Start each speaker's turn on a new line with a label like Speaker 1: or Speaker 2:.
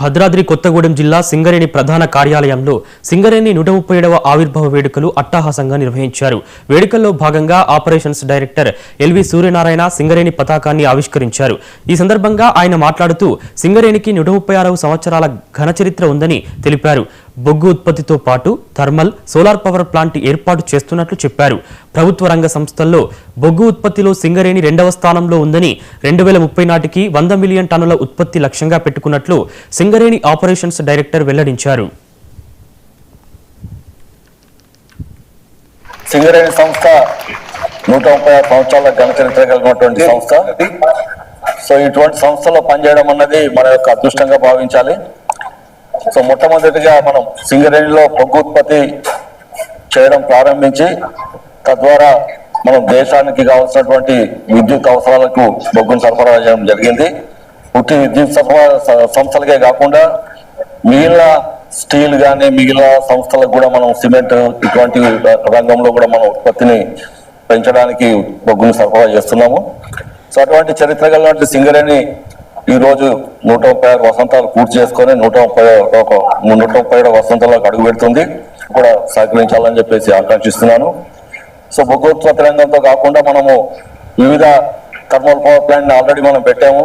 Speaker 1: భద్రాద్రి కొత్తగూడెం జిల్లా సింగరేణి ప్రధాన కార్యాలయంలో సింగరేణి 137వ ఆవిర్భావ వేడుకలు అట్టహాసంగా నిర్వహించారు. వేడుకల్లో భాగంగా operations director LV Suryanarayana Singareni పతాకాన్ని ఆవిష్కరించారు. ఈ సందర్భంగా ఆయన మాట్లాడుతూ సింగరేణికి 136 సంవత్సరాల ఘన చరిత్ర ఉందని తెలిపారు. బొగ్గు ఉత్పత్తితో పాటు థర్మల్, సోలార్ పవర్ ప్లాంట్ ఏర్పాటు చేస్తున్నట్లు చెప్పారు. ప్రభుత్వ రంగ సంస్థల్లో బొగ్గు ఉత్పత్తిలో సింగరేణి 2వ స్థానంలో ఉందని 2030 నాటికి 100 మిలియన్ టన్నుల ఉత్పత్తి లక్ష్యంగా పెట్టుకున్నట్లు సింగరేణి ఆపరేషన్స్ డైరెక్టర్ వెల్లడించారు.
Speaker 2: సింగరేణి సంస్థ 136 సంవత్సరాల ఘన చరిత్ర కలిగినటువంటి సంస్థ. సో ఇటువంటి సంస్థలో పనిచేయడం అన్నది మన యొక్క అదృష్టంగా భావించాలి. సో మొట్టమొదటిగా మనం సింగరేణిలో బొగ్గు ఉత్పత్తి చేయడం ప్రారంభించి తద్వారా మనం దేశానికి కావాల్సినటువంటి విద్యుత్ అవసరాలకు బొగ్గును సరఫరా చేయడం జరిగింది. పుట్టి విద్యుత్ సంస్థలకే కాకుండా మిగిలిన స్టీల్ కానీ మిగిలిన సంస్థలకు కూడా మనం సిమెంట్ ఇటువంటి రంగంలో కూడా మనం ఉత్పత్తిని పెంచడానికి బొగ్గును సరఫరా చేస్తున్నాము. సో అటువంటి చరిత్ర కలిగినటువంటి సింగరేణి ఈ రోజు 136 వసంతాలు పూర్తి చేసుకొని 137 వసంతాలకు అడుగు పెడుతుంది కూడా సహకరించాలని చెప్పేసి ఆకాంక్షిస్తున్నాను. సో బొగ్గు ఉత్పత్తి రంగంతో కాకుండా మనము వివిధ థర్మల్ పవర్ ప్లాంట్ ఆల్రెడీ మనం పెట్టాము.